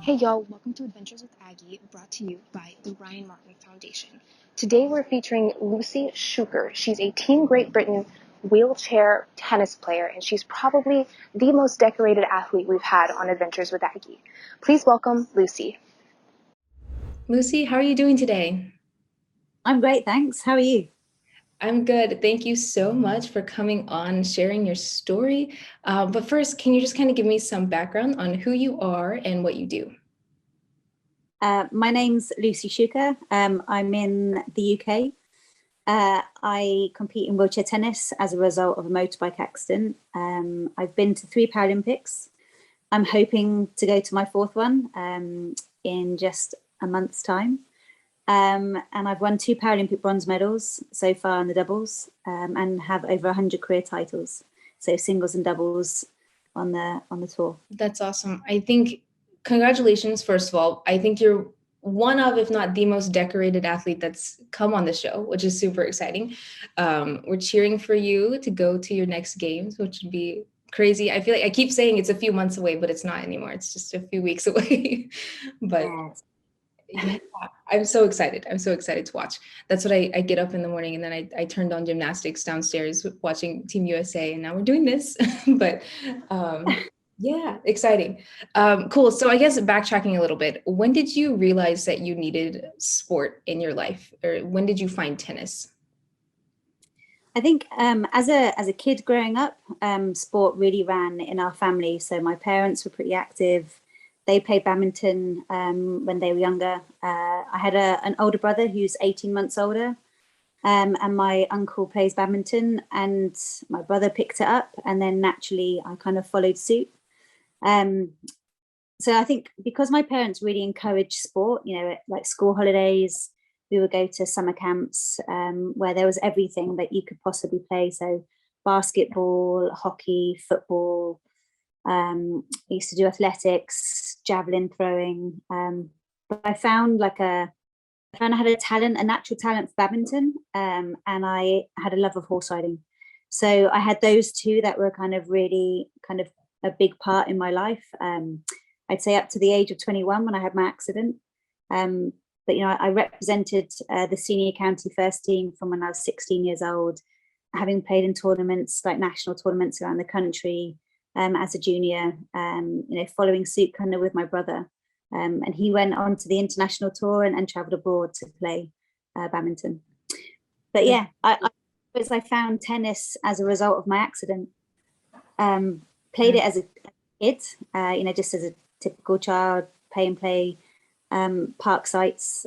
Hey y'all, welcome to Adventures with Aggie, brought to you by the Ryan Martin Foundation. Today we're featuring Lucy Shuker. She's a Team Great Britain wheelchair tennis player, and she's probably the most decorated athlete we've had on Adventures with Aggie. Please welcome Lucy. Lucy, how are you doing today? I'm great, thanks. How are you? I'm good. Thank you so much for coming on and sharing your story. But first, can you just kind of give me some background on who you are and what you do? My name's Lucy Shuker. I'm in the UK. I compete in wheelchair tennis as a result of a motorbike accident. I've been to three Paralympics. I'm hoping to go to my fourth one in just a month's time. And I've won two Paralympic bronze medals so far in the doubles, and have over 100 career titles, so singles and doubles on the tour. That's awesome. I think, congratulations, first of all. I think you're one of, if not the most decorated athlete that's come on the show, which is super exciting. We're cheering for you to go to your next games, which would be crazy. I feel like I keep saying it's a few months away, but it's not anymore. It's just a few weeks away. But Yes. yeah, I'm so excited. I'm so excited to watch. That's what I get up in the morning and then I turned on gymnastics downstairs watching Team USA and now we're doing this. But yeah, exciting. Cool. So I guess backtracking a little bit, when did you realize that you needed sport in your life? Or when did you find tennis? I think as a kid growing up, sport really ran in our family. So my parents were pretty active. They played badminton when they were younger. I had an older brother who's 18 months older, and my uncle plays badminton, and my brother picked it up, and then naturally I kind of followed suit. Um, so I think because my parents really encouraged sport, like school holidays, we would go to summer camps where there was everything that you could possibly play. So basketball, hockey, football. I used to do athletics, javelin throwing. But I found I had a natural talent for badminton, and I had a love of horse riding. So I had those two that were kind of really kind of a big part in my life. I'd say up to the age of 21 when I had my accident. Um, but I represented the senior county first team from when I was 16 years old, having played in tournaments like national tournaments around the country as a junior. Following suit kind of with my brother, and he went on to the international tour and travelled abroad to play badminton. But yeah, I found tennis as a result of my accident. Played it as a kid, just as a typical child, play park sites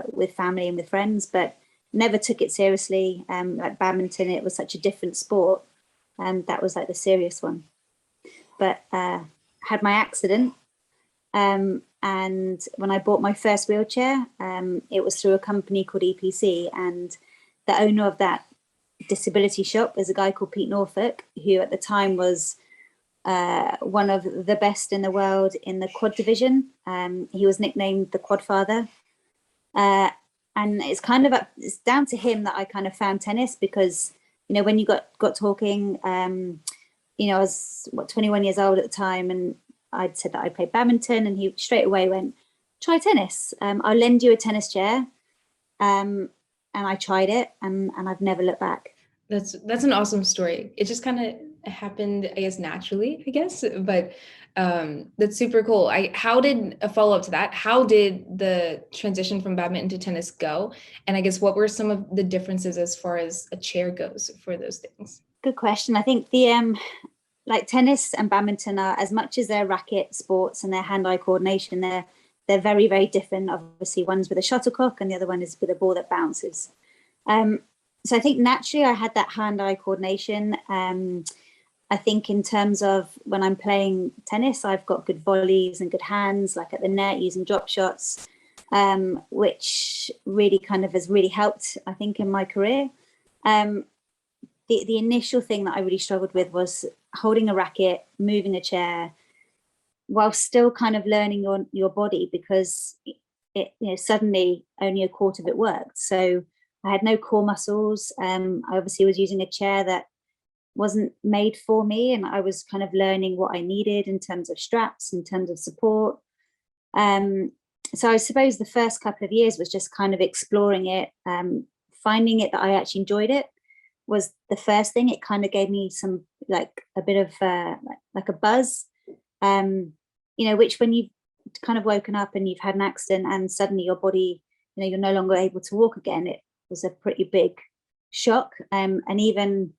with family and with friends, but never took it seriously. Like badminton, it was such a different sport, and that was like the serious one. But had my accident, and when I bought my first wheelchair, it was through a company called EPC, and the owner of that disability shop is a guy called Pete Norfolk, who at the time was one of the best in the world in the quad division. He was nicknamed the Quad Father, and it's down to him that I kind of found tennis because when you got talking, I was 21 years old at the time, and I'd said that I played badminton, and he straight away went, "Try tennis. I'll lend you a tennis chair." And I tried it, and I've never looked back. That's an awesome story. It just kind of happened, I guess, naturally, I guess, but that's super cool. How did a follow-up to that? How did the transition from badminton to tennis go? And I guess what were some of the differences as far as a chair goes for those things? Good question. I think the like tennis and badminton are, as much as they're racket sports and their hand-eye coordination, they're very, very different. Obviously, one's with a shuttlecock and the other one is with a ball that bounces. Um, so I think naturally I had that hand-eye coordination. I think in terms of when I'm playing tennis, I've got good volleys and good hands, like at the net using drop shots, which really kind of has really helped, I think, in my career. Um, the initial thing that I really struggled with was holding a racket, moving a chair, while still kind of learning your body because it suddenly only a quarter of it worked. So I had no core muscles. I obviously was using a chair that wasn't made for me, and I was kind of learning what I needed in terms of straps, in terms of support. So I suppose the first couple of years was just kind of exploring it, finding it that I actually enjoyed it was the first thing. It kind of gave me some, like a bit of like a buzz, which when you've kind of woken up and you've had an accident and suddenly your body, you're no longer able to walk again, it was a pretty big shock. And even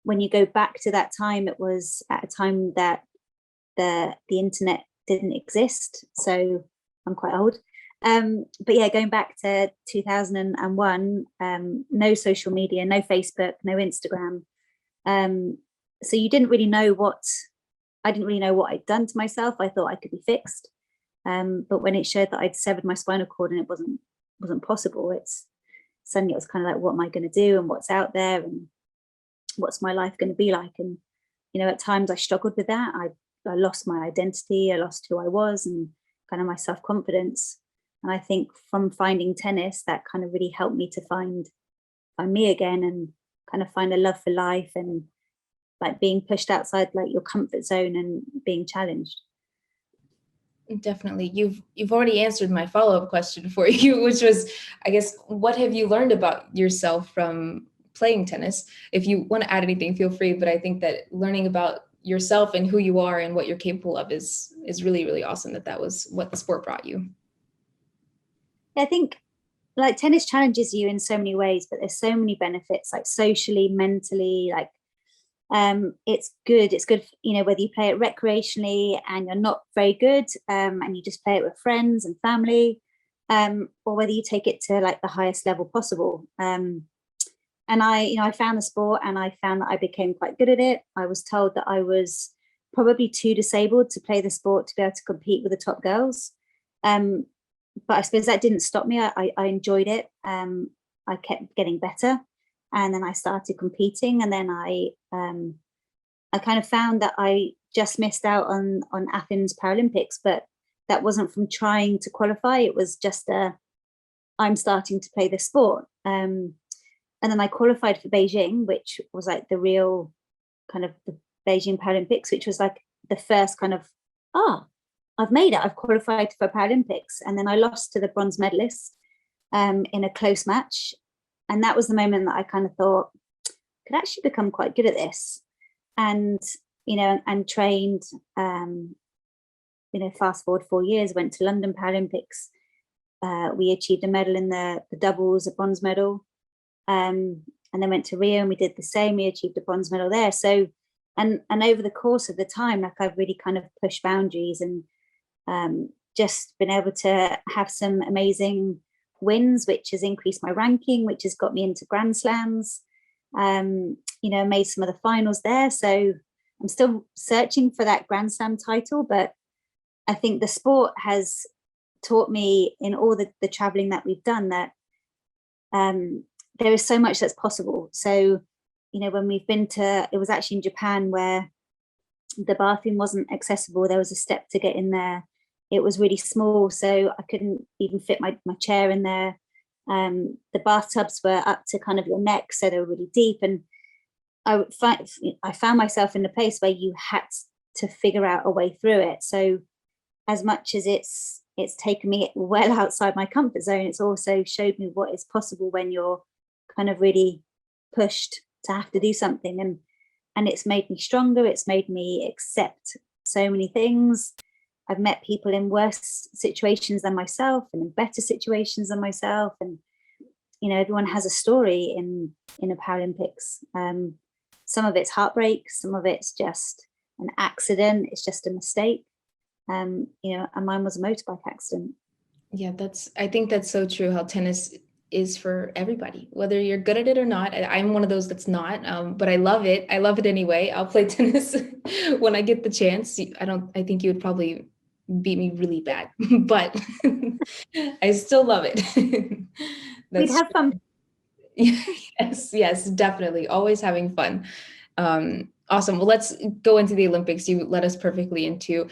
when you go back to that time, it was at a time that the internet didn't exist. So I'm quite old. But yeah, going back to 2001, no social media, no Facebook, no Instagram. So you didn't really know I didn't really know what I'd done to myself. I thought I could be fixed. But when it showed that I'd severed my spinal cord and it wasn't possible, suddenly it was kind of like, what am I going to do, and what's out there, and what's my life going to be like? And at times I struggled with that. I lost my identity, I lost who I was, and kind of my self-confidence. And I think from finding tennis, that kind of really helped me to find me again, and kind of find a love for life, and like being pushed outside like your comfort zone and being challenged. Definitely. You've already answered my follow-up question for you, which was, I guess, what have you learned about yourself from playing tennis? If you want to add anything, feel free. But I think that learning about yourself and who you are and what you're capable of is really, really awesome. That was what the sport brought you. I think like tennis challenges you in so many ways, but there's so many benefits, like socially, mentally, like it's good, whether you play it recreationally and you're not very good, and you just play it with friends and family, or whether you take it to like the highest level possible. And I found the sport, and I found that I became quite good at it. I was told that I was probably too disabled to play the sport to be able to compete with the top girls. But I suppose that didn't stop me. I enjoyed it. I kept getting better, and then I started competing, and then I kind of found that I just missed out on Athens Paralympics, but that wasn't from trying to qualify. It was just I'm starting to play this sport. And then I qualified for Beijing, which was like the real kind of the Beijing Paralympics, which was like the first kind of, I've made it, I've qualified for Paralympics. And then I lost to the bronze medalist in a close match. And that was the moment that I kind of thought, I could actually become quite good at this. And, and trained, fast forward 4 years, went to London Paralympics. We achieved a medal in the doubles, a bronze medal. And then went to Rio and we did the same. We achieved a bronze medal there. So, and over the course of the time, like I've really kind of pushed boundaries and just been able to have some amazing wins, which has increased my ranking, which has got me into Grand Slams, made some of the finals there. So I'm still searching for that Grand Slam title, but I think the sport has taught me in all the traveling that we've done that there is so much that's possible. So, when we've been it was actually in Japan where the bathroom wasn't accessible. There was a step to get in there. It was really small, so I couldn't even fit my chair in there. The bathtubs were up to kind of your neck, so they were really deep. And I found myself in a place where you had to figure out a way through it. So as much as it's taken me well outside my comfort zone, it's also showed me what is possible when you're kind of really pushed to have to do something. And it's made me stronger. It's made me accept so many things. I've met people in worse situations than myself and in better situations than myself. And, everyone has a story in a Paralympics. Some of it's heartbreak. Some of it's just an accident. It's just a mistake. And mine was a motorbike accident. Yeah, I think that's so true, how tennis is for everybody, whether you're good at it or not. I'm one of those that's not, but I love it. I love it anyway. I'll play tennis when I get the chance. I think you would probably beat me really bad, but I still love it. We'd have fun. Yes, definitely. Always having fun. Awesome. Well, let's go into the Olympics. You led us perfectly into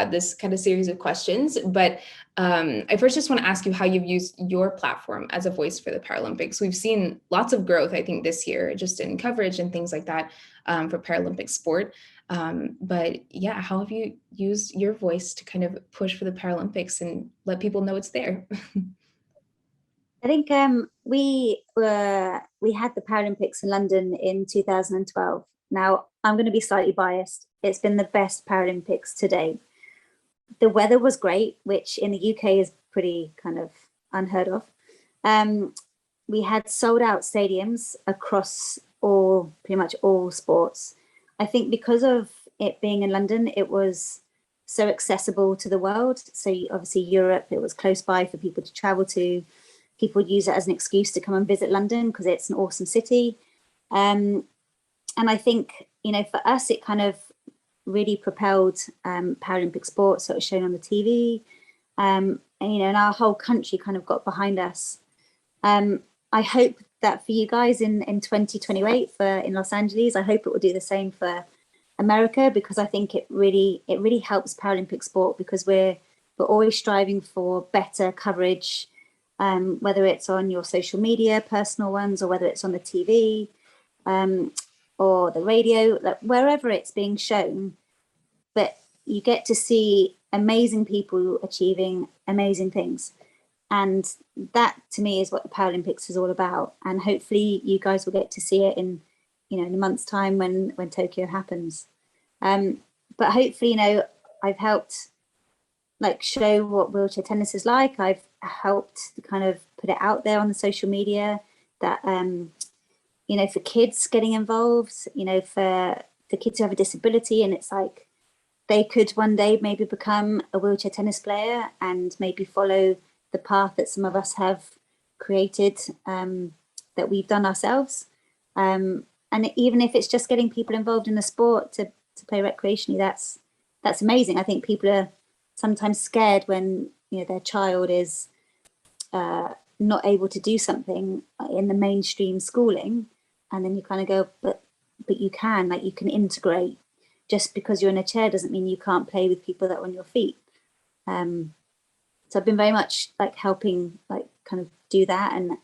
this kind of series of questions. But I first just want to ask you how you've used your platform as a voice for the Paralympics. We've seen lots of growth, I think, this year, just in coverage and things like that for Paralympic sport. But yeah, how have you used your voice to kind of push for the Paralympics and let people know it's there? I think we had the Paralympics in London in 2012. Now I'm going to be slightly biased. It's been the best Paralympics to date. The weather was great, which in the UK is pretty kind of unheard of. We had sold out stadiums across pretty much all sports. I think because of it being in London, it was so accessible to the world. So obviously Europe, it was close by for people to travel to. People would use it as an excuse to come and visit London because it's an awesome city. And I think, for us, it kind of really propelled Paralympic sports. So it was shown on the TV. And our whole country kind of got behind us. I hope that for you guys in 2028 in Los Angeles, I hope it will do the same for America, because I think it really helps Paralympic sport, because we're always striving for better coverage, whether it's on your social media, personal ones, or whether it's on the TV or the radio, like wherever it's being shown. But you get to see amazing people achieving amazing things. And that to me is what the Paralympics is all about. And hopefully you guys will get to see it in a month's time when Tokyo happens. But hopefully, I've helped show what wheelchair tennis is like. I've helped to kind of put it out there on the social media that, for kids getting involved, for kids who have a disability, and it's like they could one day maybe become a wheelchair tennis player and maybe follow the path that some of us have created, that we've done ourselves. And even if it's just getting people involved in the sport to play recreationally, that's amazing. I think people are sometimes scared when their child is not able to do something in the mainstream schooling, and then you kind of go, but you can integrate. Just because you're in a chair doesn't mean you can't play with people that are on your feet. So I've been very much helping kind of do that, and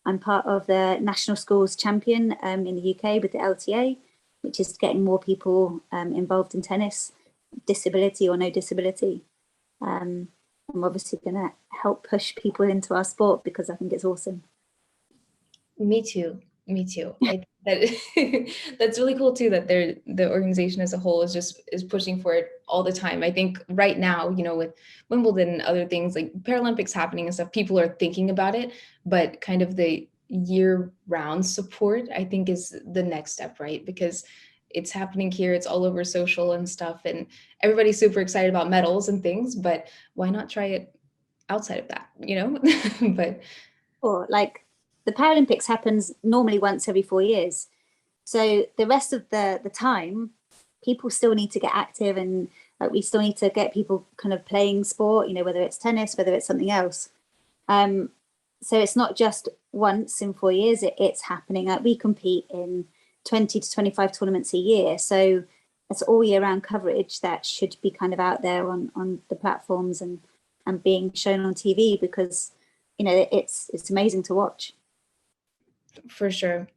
I'm part of the National Schools Champion in the UK with the LTA, which is getting more people involved in tennis, disability or no disability. I'm obviously going to help push people into our sport because I think it's awesome. Me too. That's really cool too, that the organization as a whole is pushing for it all the time. I think right now, with Wimbledon and other things like Paralympics happening and stuff, people are thinking about it, but kind of the year-round support, I think, is the next step, right? Because it's happening here, it's all over social and stuff, and everybody's super excited about medals and things, but why not try it outside of that, But or the Paralympics happens normally once every 4 years. So the rest of the time, people still need to get active, and we still need to get people kind of playing sport, whether it's tennis, whether it's something else. So it's not just once in 4 years, it's happening. We compete in 20 to 25 tournaments a year. So it's all year round coverage that should be kind of out there on the platforms and being shown on TV, because, it's amazing to watch. For sure.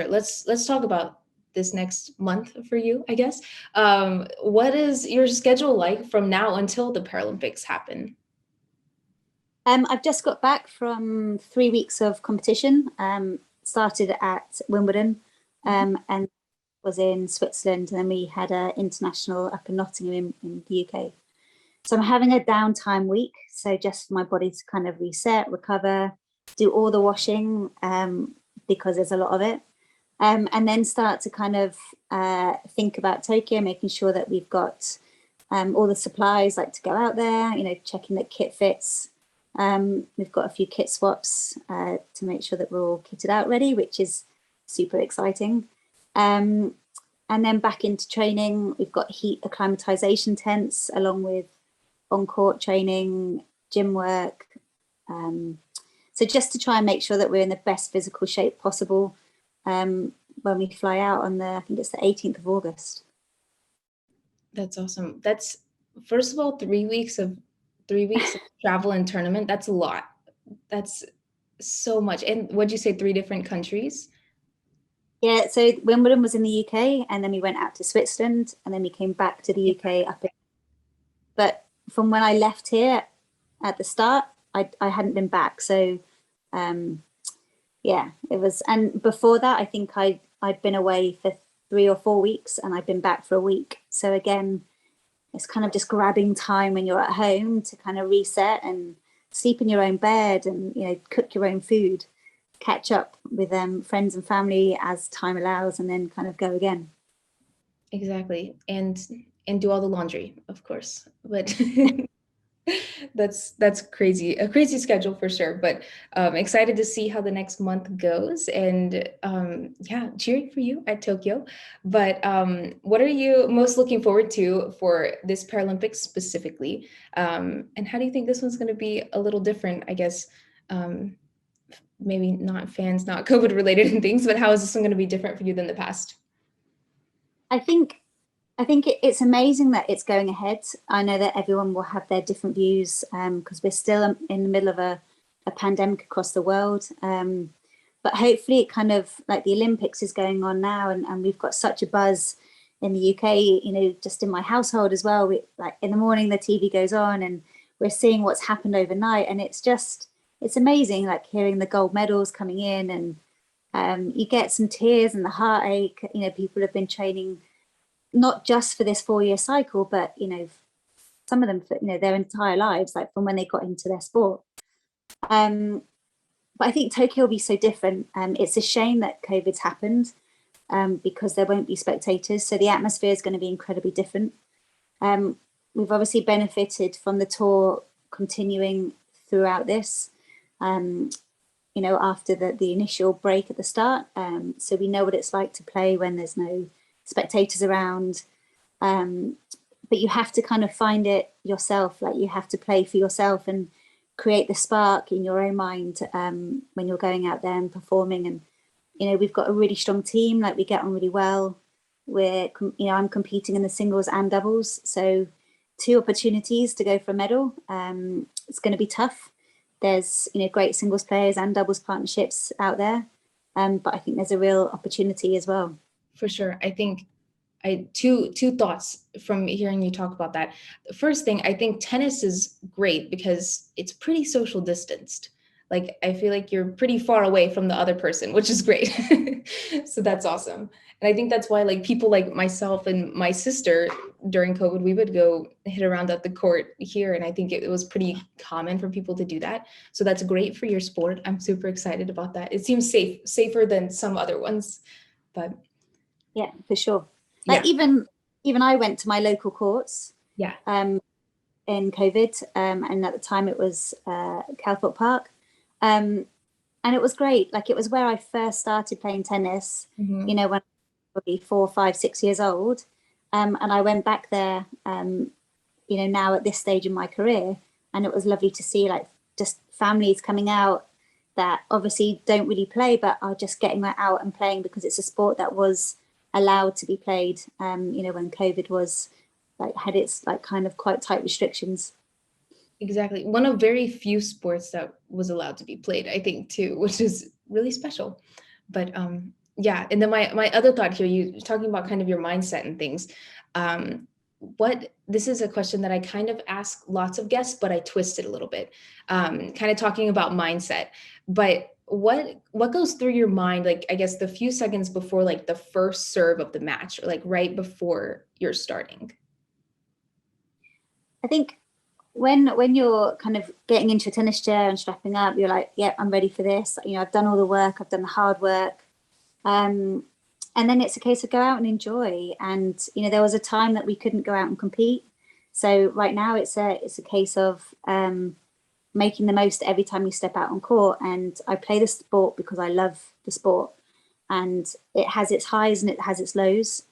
Let's talk about this next month for you, I guess. What is your schedule like from now until the Paralympics happen? I've just got back from 3 weeks of competition. Started at Wimbledon, and was in Switzerland, and then we had an international up in Nottingham in the UK. So I'm having a downtime week, so just for my body to kind of reset, recover, do all the washing, because there's a lot of it, and then start to kind of think about Tokyo, making sure that we've got all the supplies to go out there, checking that kit fits. We've got a few kit swaps to make sure that we're all kitted out ready, which is super exciting. And then back into training. We've got heat acclimatization tents along with on-court training, gym work. So just to try and make sure that we're in the best physical shape possible when we fly out on I think it's the 18th of August. That's awesome. That's, first of all, 3 weeks of travel and tournament. That's a lot. That's so much. And what'd you say, 3 different countries? Yeah, so Wimbledon was in the UK, and then we went out to Switzerland, and then we came back to the UK but from when I left here at the start, I hadn't been back. So um, yeah, it was. And before that, I think I'd been away for 3 or 4 weeks, and I'd been back for a week. So again, it's kind of just grabbing time when you're at home to kind of reset and sleep in your own bed, and cook your own food, catch up with friends and family as time allows, and then kind of go again. Exactly. And do all the laundry, of course. But that's crazy, a crazy schedule for sure. But excited to see how the next month goes, and yeah, cheering for you at Tokyo. But what are you most looking forward to for this Paralympics specifically, and how do you think this one's going to be a little different, I guess? Maybe not fans, not COVID related and things, but how is this one going to be different for you than the past? I think it's amazing that it's going ahead. I know that everyone will have their different views because we're still in the middle of a pandemic across the world. But hopefully, it kind of like the Olympics is going on now, and we've got such a buzz in the UK. Just in my household as well. Like in the morning, the TV goes on, and we're seeing what's happened overnight, and it's amazing. Like hearing the gold medals coming in, and you get some tears and the heartache. People have been training not just for this 4-year cycle, but some of them for their entire lives, like from when they got into their sport. But I think Tokyo will be so different. It's a shame that COVID's happened because there won't be spectators, so the atmosphere is going to be incredibly different. We've obviously benefited from the tour continuing throughout this. After the initial break at the start, so we know what it's like to play when there's no spectators around, but you have to kind of find it yourself. Like you have to play for yourself and create the spark in your own mind when you're going out there and performing. And we've got a really strong team. Like we get on really well. I'm competing in the singles and doubles, so 2 opportunities to go for a medal. It's going to be tough. There's great singles players and doubles partnerships out there, but I think there's a real opportunity as well. For sure. I think two thoughts from hearing you talk about that. The first thing, I think tennis is great because it's pretty social distanced. Like I feel like you're pretty far away from the other person, which is great. So that's awesome. And I think that's why like people like myself and my sister during COVID, we would go hit around at the court here. And I think it was pretty common for people to do that. So that's great for your sport. I'm super excited about that. It seems safer than some other ones, but yeah, for sure. Like even I went to my local courts. Yeah. In COVID, and at the time it was Calthorpe Park, and it was great. Like it was where I first started playing tennis. Mm-hmm. When I was probably 4, 5, 6 years old, and I went back there. Now at this stage in my career, and it was lovely to see like just families coming out that obviously don't really play, but are just getting out and playing because it's a sport that was allowed to be played. When COVID was had its like kind of quite tight restrictions. Exactly. One of very few sports that was allowed to be played, I think, too, which is really special. But yeah, and then my other thought here, you talking about kind of your mindset and things. This is a question that I kind of ask lots of guests, but I twist it a little bit, kind of talking about mindset. But what goes through your mind, like I guess the few seconds before like the first serve of the match, or like right before you're starting? I think when you're kind of getting into a tennis chair and strapping up, you're like, yeah, I'm ready for this. I've done all the work, I've done the hard work. And then it's a case of go out and enjoy. And, there was a time that we couldn't go out and compete. So right now it's a case of making the most every time you step out on court. And I play the sport because I love the sport, and it has its highs and it has its lows.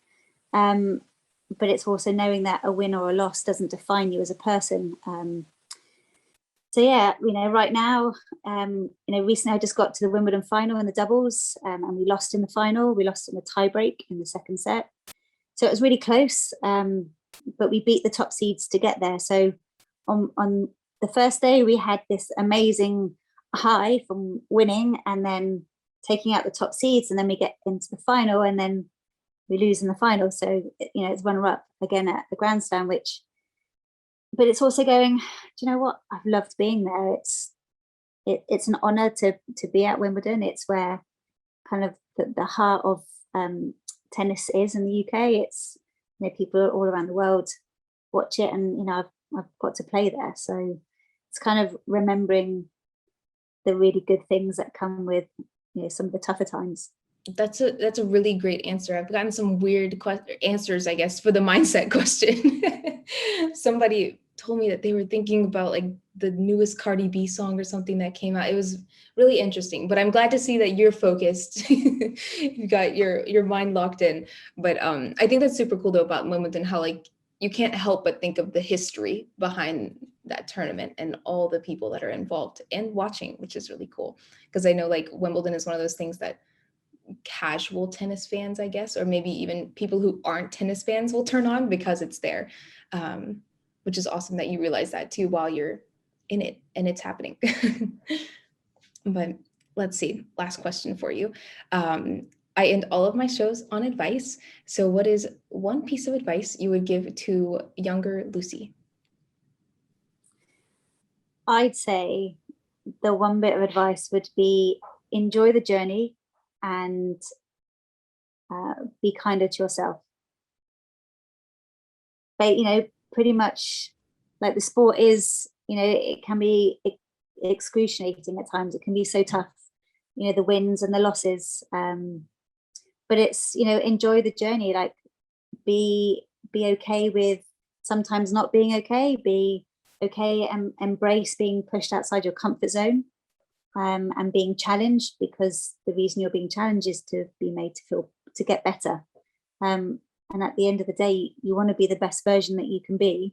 But it's also knowing that a win or a loss doesn't define you as a person. So yeah, right now, recently I just got to the Wimbledon final in the doubles, and we lost in the final. We lost in the tiebreak in the second set. So it was really close, but we beat the top seeds to get there. So on the first day, we had this amazing high from winning, and then taking out the top seeds, and then we get into the final, and then we lose in the final. So, you know, it's runner-up again at the grandstand, but it's also going, do you know what? I've loved being there. It's an honor to be at Wimbledon. It's where kind of the heart of tennis is in the UK. It's, you know, people all around the world watch it, and, you know, I've got to play there. So it's kind of remembering the really good things that come with, you know, some of the tougher times. That's a really great answer. I've gotten some weird answers, I guess, for the mindset question. Somebody told me that they were thinking about like the newest Cardi B song or something that came out. It was really interesting, but I'm glad to see that you're focused. You got your mind locked in. But I think that's super cool though about Wimbledon, how like you can't help but think of the history behind that tournament and all the people that are involved and watching, which is really cool. Because I know like Wimbledon is one of those things that casual tennis fans, I guess, or maybe even people who aren't tennis fans will turn on because it's there, which is awesome that you realize that too while you're in it and it's happening. But let's see, last question for you. I end all of my shows on advice. So what is one piece of advice you would give to younger Lucy? I'd say the one bit of advice would be enjoy the journey and be kinder to yourself. But, you know, pretty much like the sport is, you know, it can be excruciating at times. It can be so tough, you know, the wins and the losses. But it's, you know, enjoy the journey, like be okay with sometimes not being okay, be okay and embrace being pushed outside your comfort zone, and being challenged, because the reason you're being challenged is to be made to get better. And at the end of the day, you want to be the best version that you can be,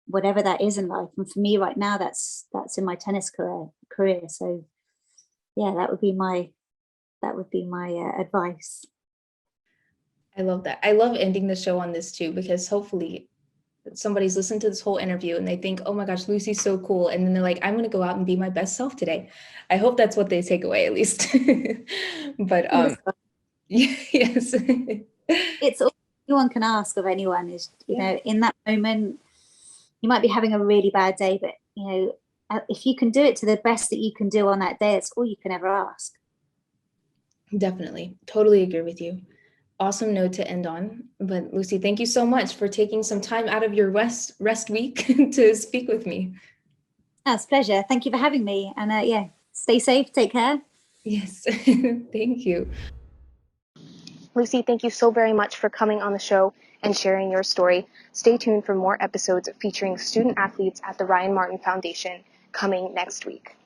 whatever that is in life. And for me right now, that's in my tennis career. So yeah, that would be my advice. I love that. I love ending the show on this too, because hopefully somebody's listened to this whole interview and they think, oh my gosh, Lucy's so cool. And then they're like, I'm going to go out and be my best self today. I hope that's what they take away at least. But yes. It's all anyone can ask of anyone is, you know, in that moment, you might be having a really bad day, but, you know, if you can do it to the best that you can do on that day, it's all you can ever ask. Definitely. Totally agree with you. Awesome note to end on. But Lucy, thank you so much for taking some time out of your rest week to speak with me. It's a pleasure. Thank you for having me. And yeah, stay safe. Take care. Yes. Thank you. Lucy, thank you so very much for coming on the show and sharing your story. Stay tuned for more episodes featuring student athletes at the Ryan Martin Foundation coming next week.